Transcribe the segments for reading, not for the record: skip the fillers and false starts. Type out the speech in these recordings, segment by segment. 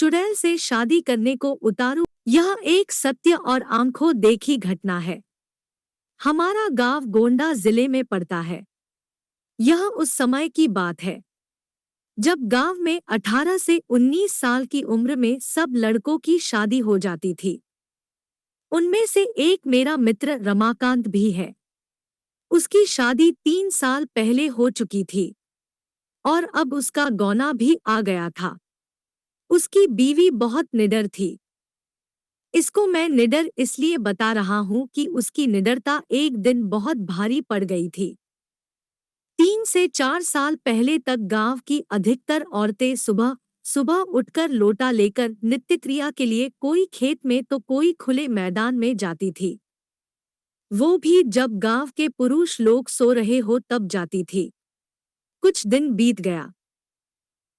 चुड़ैल से शादी करने को उतारू। यह एक सत्य और आंखों देखी घटना है। हमारा गांव गोंडा जिले में पड़ता है। यह उस समय की बात है जब गांव में 18 से 19 साल की उम्र में सब लड़कों की शादी हो जाती थी। उनमें से एक मेरा मित्र रमाकांत भी है। उसकी शादी 3 साल पहले हो चुकी थी और अब उसका गौना भी आ गया था। उसकी बीवी बहुत निडर थी। इसको मैं निडर इसलिए बता रहा हूं कि उसकी निडरता एक दिन बहुत भारी पड़ गई थी। 3 से 4 साल पहले तक गांव की अधिकतर औरतें सुबह सुबह उठकर लोटा लेकर नित्य क्रिया के लिए कोई खेत में तो कोई खुले मैदान में जाती थी। वो भी जब गांव के पुरुष लोग सो रहे हो तब जाती थी। कुछ दिन बीत गया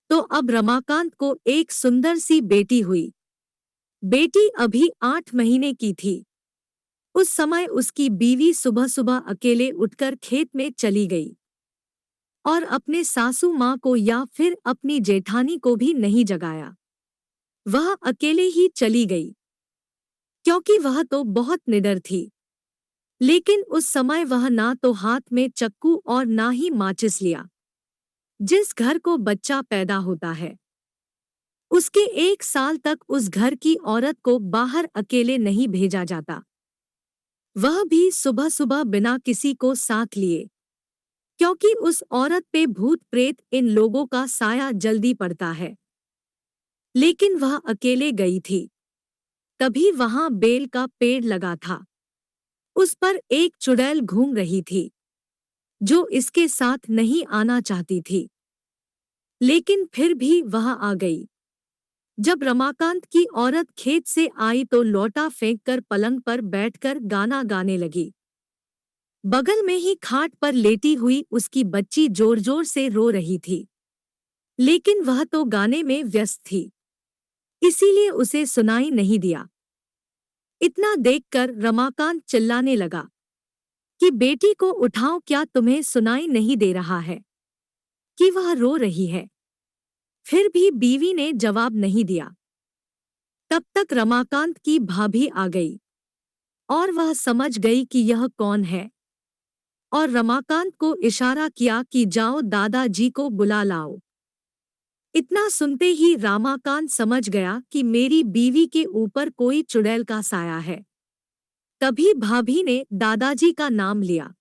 तो अब रमाकांत को एक सुंदर सी बेटी हुई। बेटी अभी 8 महीने की थी। उस समय उसकी बीवी सुबह सुबह अकेले उठकर खेत में चली गई और अपने सासू माँ को या फिर अपनी जेठानी को भी नहीं जगाया। वह अकेले ही चली गई क्योंकि वह तो बहुत निडर थी। लेकिन उस समय वह ना तो हाथ में चक्कू और ना ही माचिस लिया। जिस घर को बच्चा पैदा होता है उसके 1 साल तक उस घर की औरत को बाहर अकेले नहीं भेजा जाता, वह भी सुबह सुबह बिना किसी को साथ लिए, क्योंकि उस औरत पे भूत प्रेत इन लोगों का साया जल्दी पड़ता है। लेकिन वह अकेले गई थी। तभी वहां बेल का पेड़ लगा था। उस पर एक चुड़ैल घूम रही थी जो इसके साथ नहीं आना चाहती थी, लेकिन फिर भी वह आ गई। जब रमाकांत की औरत खेत से आई तो लौटा फेंककर पलंग पर बैठकर गाना गाने लगी। बगल में ही खाट पर लेटी हुई उसकी बच्ची जोर जोर से रो रही थी, लेकिन वह तो गाने में व्यस्त थी, इसीलिए उसे सुनाई नहीं दिया। इतना देखकर रमाकांत चिल्लाने लगा कि बेटी को उठाओ, क्या तुम्हें सुनाई नहीं दे रहा है कि वह रो रही है? फिर भी बीवी ने जवाब नहीं दिया। तब तक रमाकांत की भाभी आ गई और वह समझ गई कि यह कौन है और रमाकांत को इशारा किया कि जाओ दादाजी को बुला लाओ। इतना सुनते ही रमाकांत समझ गया कि मेरी बीवी के ऊपर कोई चुड़ैल का साया है। तभी भाभी ने दादाजी का नाम लिया।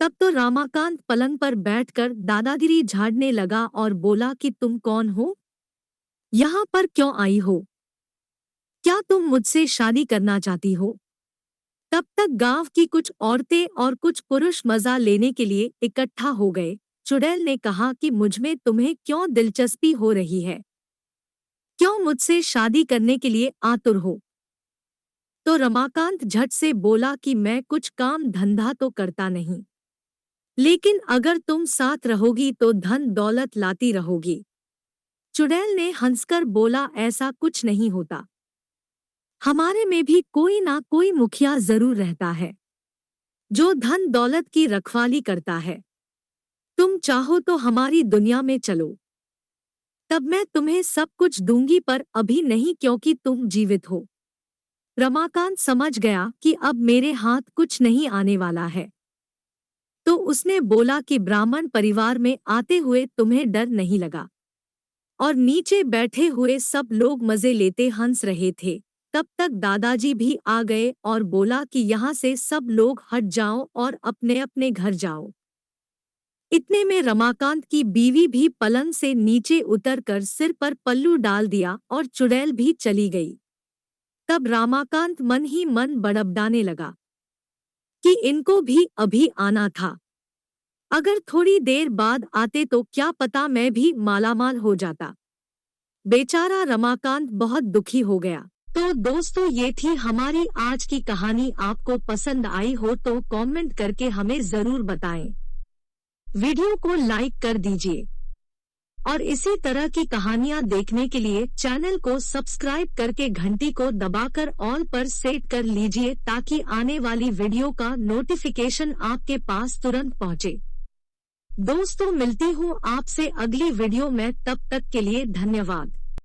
तब तो रमाकांत पलंग पर बैठकर दादागिरी झाड़ने लगा और बोला कि तुम कौन हो? यहाँ पर क्यों आई हो? क्या तुम मुझसे शादी करना चाहती हो? तब तक गांव की कुछ औरतें और कुछ पुरुष मजा लेने के लिए इकट्ठा हो गए। चुड़ैल ने कहा कि मुझमें तुम्हें क्यों दिलचस्पी हो रही है? क्यों मुझसे शादी करने के लिए आतुर हो? तो रमाकांत झट से बोला कि मैं कुछ काम धंधा तो करता नहीं, लेकिन अगर तुम साथ रहोगी तो धन दौलत लाती रहोगी। चुड़ैल ने हंसकर बोला, ऐसा कुछ नहीं होता। हमारे में भी कोई ना कोई मुखिया जरूर रहता है जो धन दौलत की रखवाली करता है। तुम चाहो तो हमारी दुनिया में चलो, तब मैं तुम्हें सब कुछ दूंगी, पर अभी नहीं क्योंकि तुम जीवित हो। रमाकांत समझ गया कि अब मेरे हाथ कुछ नहीं आने वाला है, तो उसने बोला कि ब्राह्मण परिवार में आते हुए तुम्हें डर नहीं लगा? और नीचे बैठे हुए सब लोग मजे लेते हंस रहे थे। तब तक दादाजी भी आ गए और बोला कि यहाँ से सब लोग हट जाओ और अपने अपने घर जाओ। इतने में रमाकांत की बीवी भी पलंग से नीचे उतरकर सिर पर पल्लू डाल दिया और चुड़ैल भी चली गई। तब रमाकांत मन ही मन बड़बड़ाने लगा कि इनको भी अभी आना था। अगर थोड़ी देर बाद आते तो क्या पता मैं भी मालामाल हो जाता। बेचारा रमाकांत बहुत दुखी हो गया। तो दोस्तों, ये थी हमारी आज की कहानी। आपको पसंद आई हो तो कमेंट करके हमें जरूर बताएं। वीडियो को लाइक कर दीजिए और इसी तरह की कहानियां देखने के लिए चैनल को सब्सक्राइब करके घंटी को दबाकर ऑल पर सेट कर लीजिए, ताकि आने वाली वीडियो का नोटिफिकेशन आपके पास तुरंत पहुंचे। दोस्तों, मिलती हूँ आपसे अगली वीडियो में, तब तक के लिए धन्यवाद।